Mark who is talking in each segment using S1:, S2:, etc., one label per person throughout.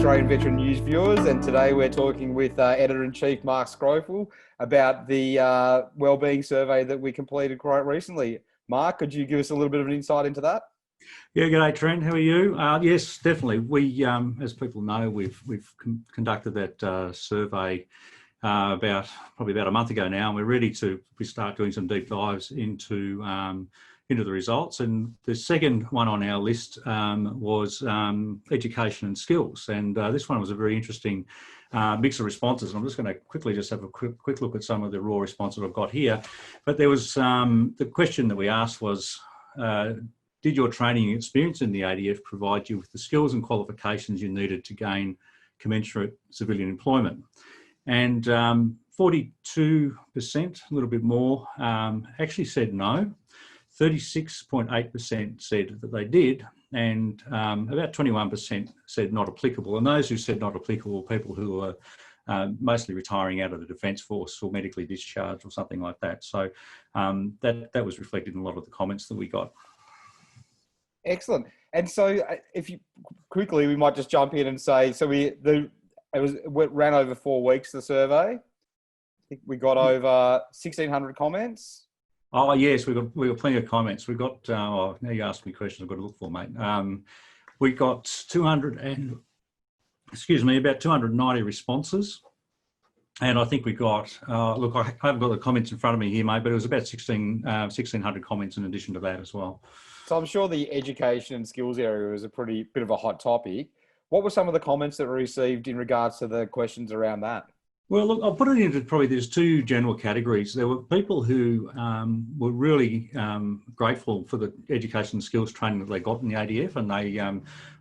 S1: Australian Veteran News viewers, and today we're talking with Editor-in-Chief Mark Schroffel about the Wellbeing Survey that we completed quite recently. Mark, could you give us a little bit of an insight into that?
S2: Yeah, g'day Trent, how are you? Yes, definitely. We, as people know, we've conducted that survey probably about a month ago now, and we're ready to start doing some deep dives into the results. And the second one on our list was education and skills, and this one was a very interesting mix of responses. I'm just going to quickly just have a quick look at some of the raw responses I've got here. But there was the question that we asked was, did your training and experience in the ADF provide you with the skills and qualifications you needed to gain commensurate civilian employment? And 42%, a little bit more, actually said no. 36.8% said that they did, and about 21% said not applicable. And those who said not applicable were people who are mostly retiring out of the Defence Force or medically discharged or something like that. So that was reflected in a lot of the comments that we got.
S1: Excellent. And so if you quickly, we might just jump in and say, so it ran over 4 weeks, the survey. I think we got over 1,600 comments.
S2: Oh yes, we got plenty of comments. We got now you asked me questions I've got to look for, mate. We got about 290 responses, and I think we got look, I haven't got the comments in front of me here, mate, but it was about 1,600 comments in addition to that as well.
S1: So I'm sure the education and skills area was a bit of a hot topic. What were some of the comments that were received in regards to the questions around that? Well,
S2: look, I'll put it into probably there's 2 general categories. There were people who were really grateful for the education and skills training that they got in the ADF, and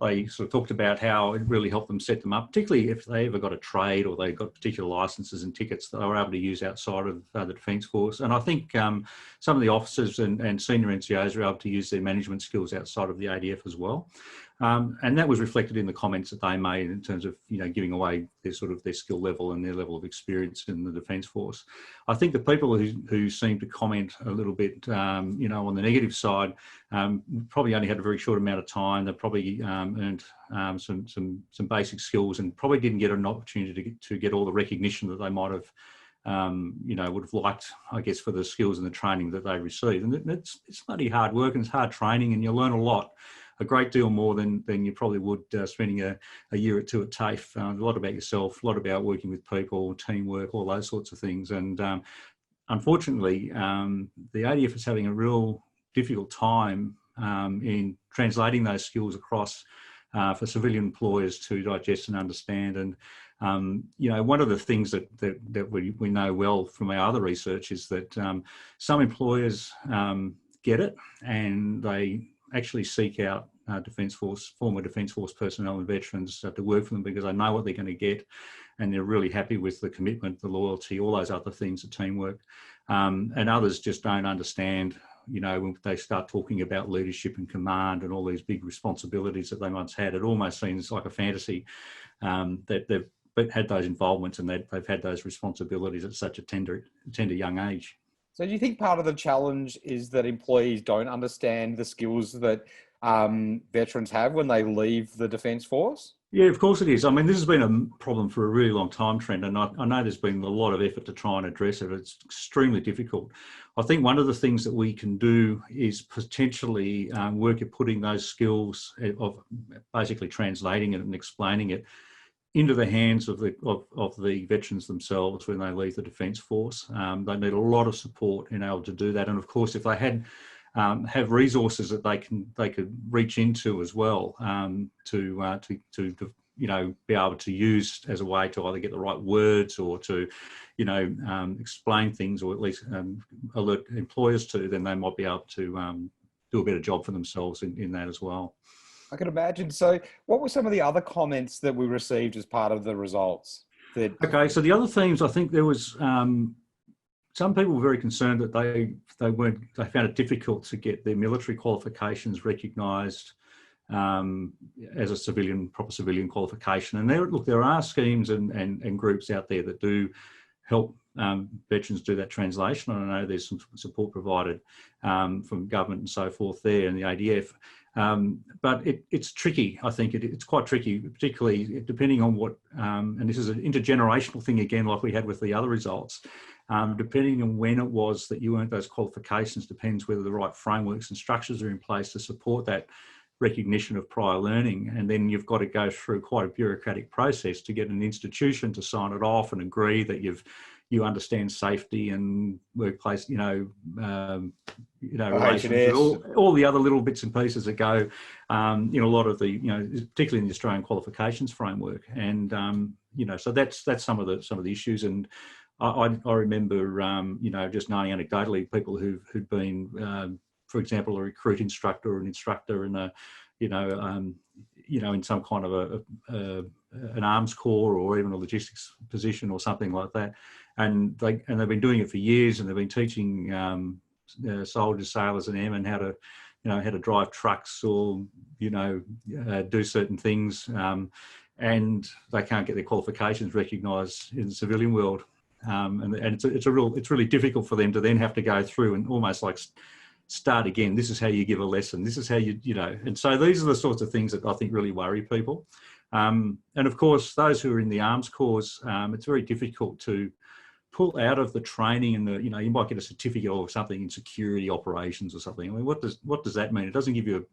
S2: they sort of talked about how it really helped them set them up, particularly if they ever got a trade or they got particular licenses and tickets that they were able to use outside of the Defence Force. And I think some of the officers and senior NCOs were able to use their management skills outside of the ADF as well. And that was reflected in the comments that they made in terms of, giving away their skill level and their level of experience in the Defence Force. I think the people who seemed to comment a little bit, on the negative side, probably only had a very short amount of time. They probably earned some basic skills and probably didn't get an opportunity to get all the recognition that they might have, would have liked, I guess, for the skills and the training that they received. And it's bloody hard work and it's hard training, and you learn a lot. A great deal more than you probably would spending a year or 2 at TAFE. A lot about yourself, a lot about working with people, teamwork, all those sorts of things. And unfortunately, the ADF is having a real difficult time in translating those skills across for civilian employers to digest and understand. And one of the things that we know well from our other research is that some employers get it, and they actually seek out former Defence Force personnel and veterans to work for them because they know what they're going to get, and they're really happy with the commitment, the loyalty, all those other things, the teamwork. And others just don't understand, when they start talking about leadership and command and all these big responsibilities that they once had. It almost seems like a fantasy that they've had those involvements and they've had those responsibilities at such a tender young age.
S1: So do you think part of the challenge is that employees don't understand the skills that veterans have when they leave the Defence Force?
S2: Yeah, of course it is. I mean, this has been a problem for a really long time, Trent, and I know there's been a lot of effort to try and address it. It's extremely difficult. I think one of the things that we can do is potentially work at putting those skills of basically translating it and explaining it into the hands of the veterans themselves when they leave the Defence Force. They need a lot of support in able to do that, and of course, if they have resources that they could reach into as well to be able to use as a way to either get the right words or to explain things, or at least alert employers to, then they might be able to do a better job for themselves in that as well.
S1: I can imagine. So what were some of the other comments that we received as part of the results?
S2: Okay, so the other themes, I think there was some people were very concerned that they found it difficult to get their military qualifications recognised as a proper civilian qualification. And there are schemes and groups out there that do help veterans do that translation. And I know there's some support provided from government and so forth there and the ADF. But it's tricky. I think it's quite tricky, particularly depending on what, and this is an intergenerational thing again, like we had with the other results. Depending on when it was that you earned those qualifications depends whether the right frameworks and structures are in place to support that recognition of prior learning. And then you've got to go through quite a bureaucratic process to get an institution to sign it off and agree that you understand safety and workplace, relations, all the other little bits and pieces that go in a lot of the, particularly in the Australian qualifications framework. And, so that's some of the issues. And I remember, just knowing anecdotally people who'd been, for example, a recruit instructor or an instructor in in some kind of an arms corps or even a logistics position or something like that. And they've been doing it for years, and they've been teaching soldiers, sailors, and airmen how to drive trucks or do certain things, and they can't get their qualifications recognised in the civilian world, and it's really difficult for them to then have to go through and almost like start again. This is how you give a lesson. This is how and so these are the sorts of things that I think really worry people. And of course, those who are in the arms corps, it's very difficult to pull out of the training and you might get a certificate or something in security operations or something. I mean, what does that mean? It doesn't give you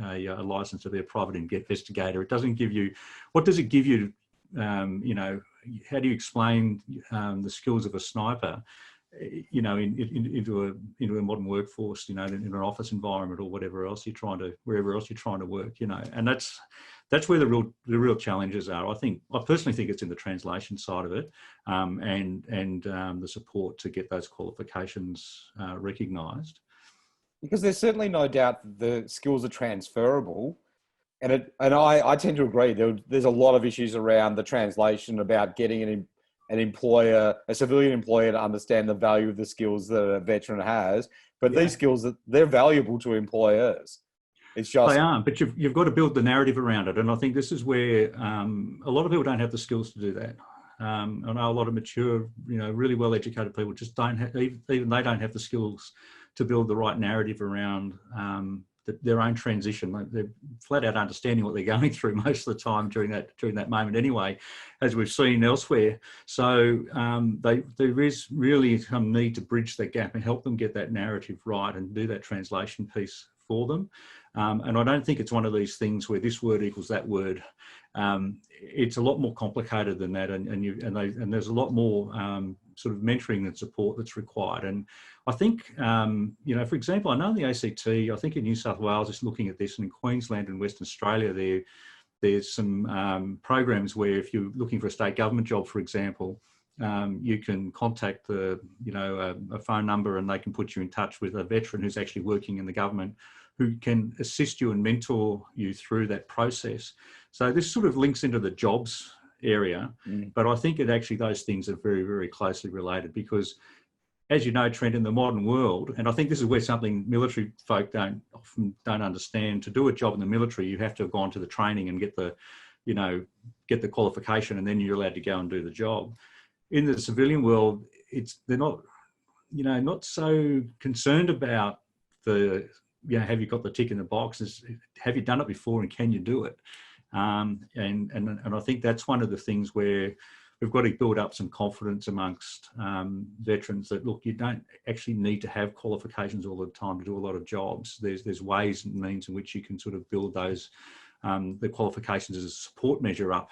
S2: a license to be a private investigator. It doesn't give you, what does it give you? How do you explain the skills of a sniper, into a modern workforce, in an office environment or wherever else you're trying to work, and that's where the real challenges are. I personally think it's in the translation side of it, and the support to get those qualifications recognised.
S1: Because there's certainly no doubt that the skills are transferable, and I tend to agree. There's a lot of issues around the translation about getting a civilian employer to understand the value of the skills that a veteran has, but these skills, they're valuable to employers. It's just...
S2: They are, but you've got to build the narrative around it. And I think this is where a lot of people don't have the skills to do that. I know a lot of mature, really well-educated people just don't have, even they don't have the skills to build the right narrative around their own transition. They're flat out understanding what they're going through most of the time during that moment anyway, as we've seen elsewhere. So there is really some need to bridge that gap and help them get that narrative right and do that translation piece for them. And I don't think it's one of these things where this word equals that word. It's a lot more complicated than that, and there's a lot more sort of mentoring and support that's required. And I think, for example, I know in the ACT, I think in New South Wales is looking at this, and in Queensland and Western Australia, there's some programs where if you're looking for a state government job, for example, you can contact a phone number and they can put you in touch with a veteran who's actually working in the government, who can assist you and mentor you through that process. So this sort of links into the jobs area, but I think those things are very, very closely related, because as you know, Trent, in the modern world, and I think this is where something military folk often don't understand, to do a job in the military, you have to have gone to the training and get the qualification, and then you're allowed to go and do the job. In the civilian world, they're not so concerned about have you got the tick in the boxes? Have you done it before, and can you do it? And I think that's one of the things where we've got to build up some confidence amongst veterans that, look, you don't actually need to have qualifications all the time to do a lot of jobs. There's ways and means in which you can sort of build those the qualifications as a support measure up,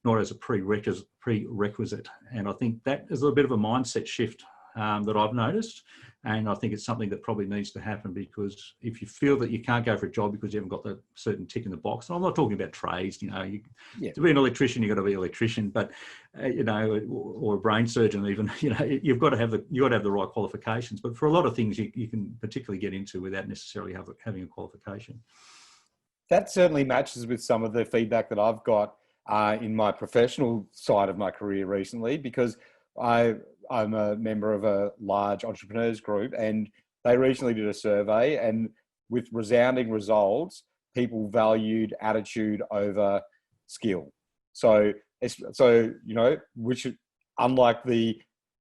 S2: not as a prerequisite. And I think that is a bit of a mindset shift that I've noticed. And I think it's something that probably needs to happen, because if you feel that you can't go for a job because you haven't got the certain tick in the box, and I'm not talking about trades, to be an electrician, you've got to be an electrician, but, or a brain surgeon even, you've got to have the right qualifications. But for a lot of things, you can particularly get into without necessarily having a qualification.
S1: That certainly matches with some of the feedback that I've got in my professional side of my career recently, because I'm a member of a large entrepreneurs group, and they recently did a survey, and with resounding results, people valued attitude over skill. So which, unlike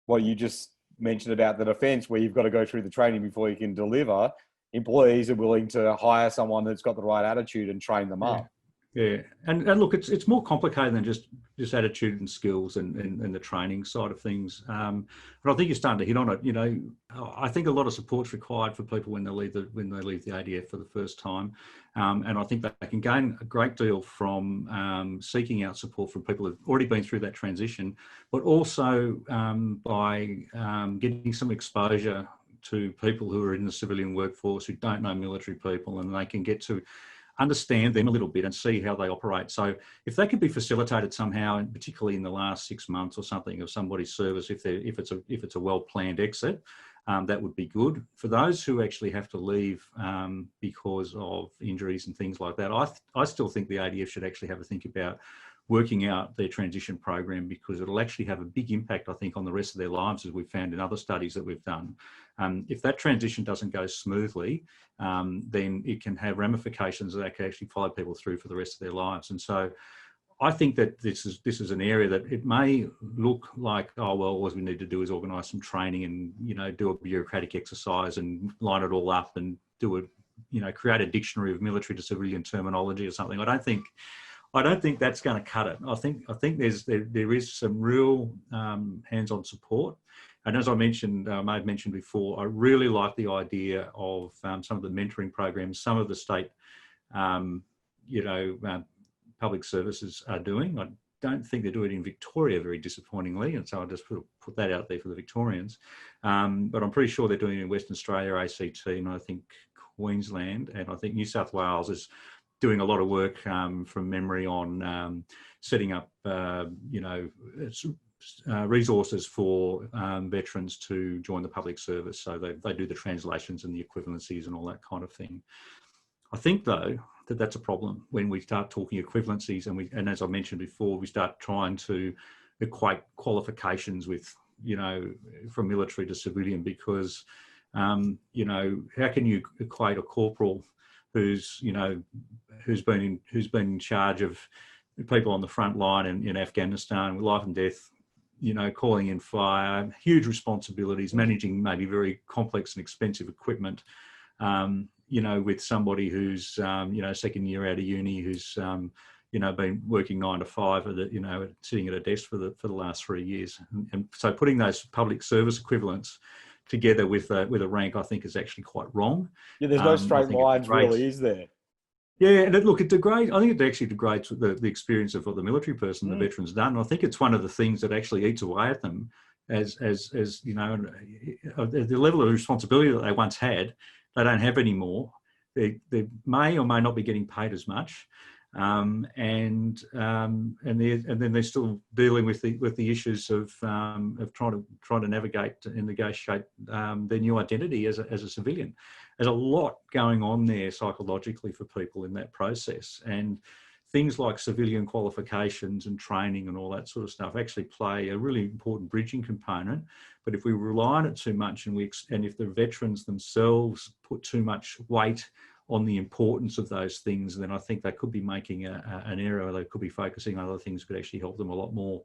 S1: what you just mentioned about the defence, where you've got to go through the training before you can deliver, employees are willing to hire someone that's got the right attitude and train them
S2: Yeah.
S1: up.
S2: Yeah, and look, it's more complicated than just attitude and skills and the training side of things. But I think you're starting to hit on it. You know, I think a lot of support's required for people when they leave the ADF for the first time, and I think they can gain a great deal from seeking out support from people who've already been through that transition, but also by getting some exposure to people who are in the civilian workforce who don't know military people, and they can get to understand them a little bit and see how they operate. So if they could be facilitated somehow, and particularly in the last 6 months or something of somebody's service, if it's a well-planned exit, that would be good. For those who actually have to leave because of injuries and things like that, I still think the ADF should actually have a think about working out their transition program, because it'll actually have a big impact, I think, on the rest of their lives, as we've found in other studies that we've done. If that transition doesn't go smoothly, then it can have ramifications that can actually follow people through for the rest of their lives. And so I think that this is an area that it may look like, oh, well, all we need to do is organise some training and, you know, do a bureaucratic exercise and line it all up and do a, you know, create a dictionary of military to civilian terminology or something. I don't think that's going to cut it. I think there is some real hands-on support. And as I mentioned, I may have mentioned before, I really like the idea of some of the mentoring programs some of the state, public services are doing. I don't think they do it in Victoria, very disappointingly, and so I'll just put that out there for the Victorians. But I'm pretty sure they're doing it in Western Australia, ACT, and I think Queensland, and I think New South Wales is doing a lot of work from memory on setting up, resources for veterans to join the public service. So they do the translations and the equivalencies and all that kind of thing. I think, though, that that's a problem when we start talking equivalencies and as I mentioned before, we start trying to equate qualifications with, you know, from military to civilian, because, how can you equate a corporal who's been in charge of people on the front line in Afghanistan with life and death, you know, calling in fire, huge responsibilities, managing maybe very complex and expensive equipment, with somebody who's, second year out of uni, who's, been working 9 to 5, sitting at a desk for the last 3 years. And so putting those public service equivalents together with a rank, I think, is actually quite wrong.
S1: Yeah, there's no straight lines, really, is there?
S2: Yeah, and it degrades. I think it actually degrades the experience of what the military person, the veteran's done. And I think it's one of the things that actually eats away at them, as you know, the level of responsibility that they once had, they don't have anymore. They may or may not be getting paid as much, and then they're still dealing with the issues of trying to navigate and negotiate their new identity as a civilian. There's a lot going on there psychologically for people in that process, and things like civilian qualifications and training and all that sort of stuff actually play a really important bridging component. But if we rely on it too much, and if the veterans themselves put too much weight on the importance of those things, then I think they could be making an error, or they could be focusing on other things that could actually help them a lot more,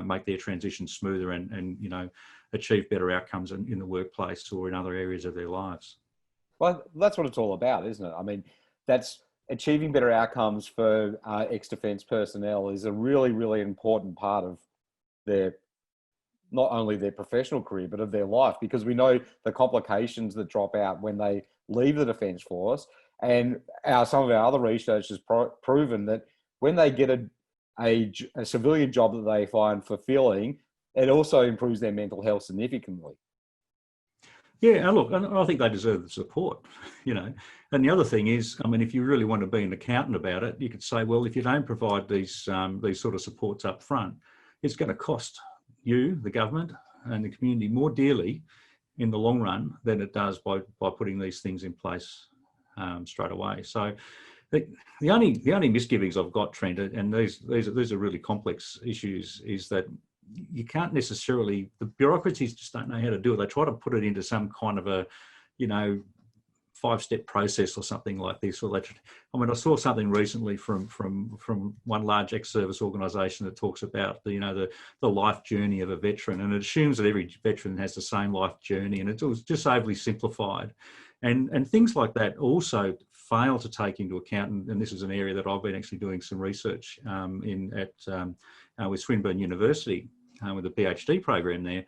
S2: make their transition smoother and achieve better outcomes in the workplace or in other areas of their lives.
S1: Well, that's what it's all about, isn't it? I mean, that's achieving better outcomes for ex-defence personnel is a really, really important part of not only their professional career, but of their life, because we know the complications that drop out when they leave the Defence Force. And some of our other research has proven that when they get a civilian job that they find fulfilling, it also improves their mental health significantly.
S2: Yeah, and look, I think they deserve the support, you know. And the other thing is, I mean, if you really want to be an accountant about it, you could say, well, if you don't provide these sort of supports up front, it's going to cost you, the government, and the community more dearly in the long run than it does by putting these things in place straight away. So the only misgivings I've got, Trent, and these are really complex issues, is that you can't necessarily, the bureaucracies just don't know how to do it. They try to put it into some kind of a, 5-step process or something like this. I saw something recently from one large ex-service organisation that talks about the life journey of a veteran, and it assumes that every veteran has the same life journey, and it was just overly simplified. And things like that also fail to take into account, and this is an area that I've been actually doing some research with Swinburne University with a PhD program there,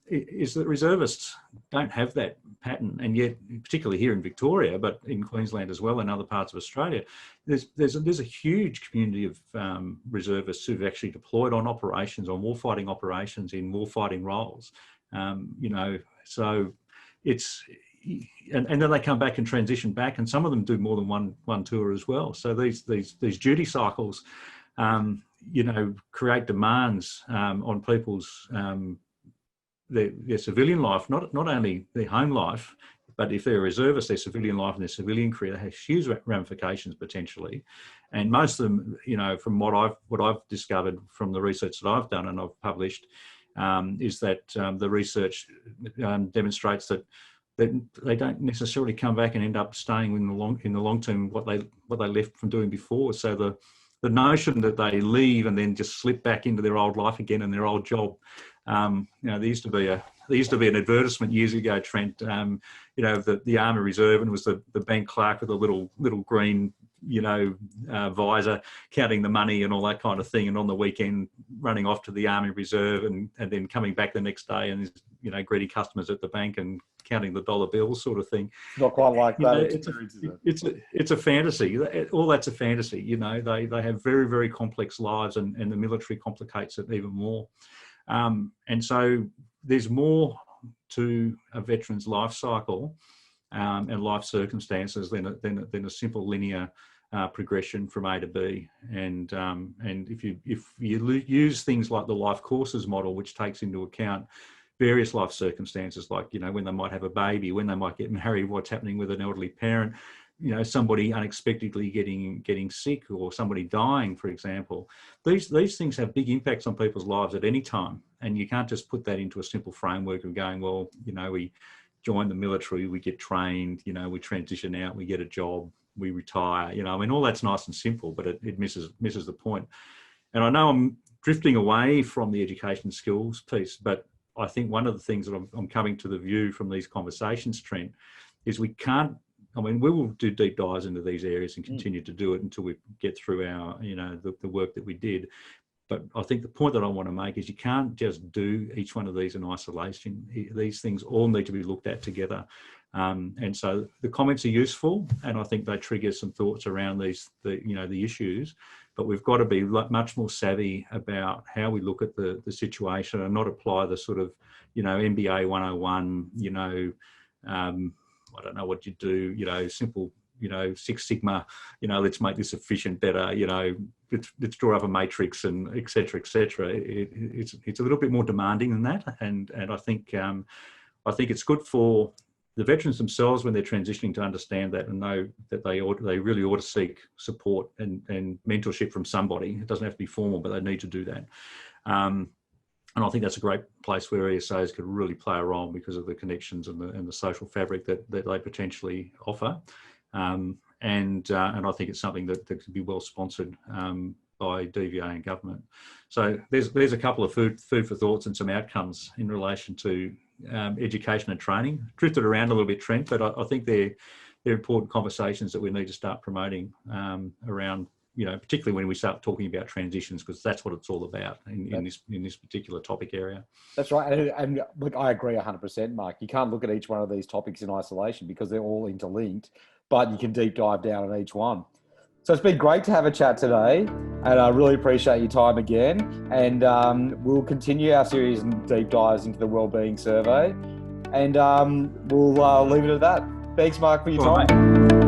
S2: is that reservists don't have that pattern, and yet, particularly here in Victoria, but in Queensland as well and other parts of Australia, there's a huge community of reservists who've actually deployed on operations, on warfighting operations in warfighting roles. So it's. And then they come back and transition back, and some of them do more than one tour as well. So these duty cycles, create demands on people's their civilian life, not only their home life, but if they're a reservist, their civilian life and their civilian career has huge ramifications potentially. And most of them, from what I've discovered from the research that I've done and I've published, is that the research demonstrates that they don't necessarily come back and end up staying in the long term what they left from doing before. So the notion that they leave and then just slip back into their old life again and their old job, there used to be an advertisement years ago, Trent, the Army Reserve, and it was the bank clerk with a little green visor, counting the money and all that kind of thing, and on the weekend running off to the Army Reserve and then coming back the next day and greeting customers at the bank and counting the dollar bills, sort of thing.
S1: Not quite like that experience, is it?
S2: It's a fantasy. All that's a fantasy. They have very, very complex lives, and the military complicates it even more. And so there's more to a veteran's life cycle and life circumstances than a simple linear progression from A to B. And if you use things like the life courses model, which takes into account various life circumstances, like when they might have a baby, when they might get married, what's happening with an elderly parent, somebody unexpectedly getting sick, or somebody dying, for example. These things have big impacts on people's lives at any time, and you can't just put that into a simple framework of going, well, we join the military, we get trained, we transition out, we get a job, we retire. All that's nice and simple, but it misses the point. And I know I'm drifting away from the education skills piece, but I think one of the things that I'm coming to the view from these conversations, Trent, is we will do deep dives into these areas and continue to do it until we get through our, the work that we did. But I think the point that I want to make is you can't just do each one of these in isolation. These things all need to be looked at together. And so the comments are useful, and I think they trigger some thoughts around the issues. But we've got to be much more savvy about how we look at the situation and not apply the sort of, MBA 101, I don't know what you do, simple, Six Sigma, let's make this efficient better, let's draw up a matrix and et cetera, et cetera. It's a little bit more demanding than that. And I think it's good for the veterans themselves when they're transitioning to understand that and know that they really ought to seek support and mentorship from somebody. It doesn't have to be formal, but they need to do that. And I think that's a great place where ESAs could really play a role because of the connections and the social fabric that they potentially offer. And I think it's something that could be well sponsored by DVA and government. So there's a couple of food for thoughts and some outcomes in relation to education and training. Drifted around a little bit, Trent, but I think they're important conversations that we need to start promoting around, particularly when we start talking about transitions, because that's what it's all about in this particular topic area.
S1: That's right. And look, I agree 100%, Mark. You can't look at each one of these topics in isolation because they're all interlinked, but you can deep dive down on each one. So it's been great to have a chat today, and I really appreciate your time again. And we'll continue our series and deep dives into the Wellbeing Survey, and we'll leave it at that. Thanks, Mark, for your time.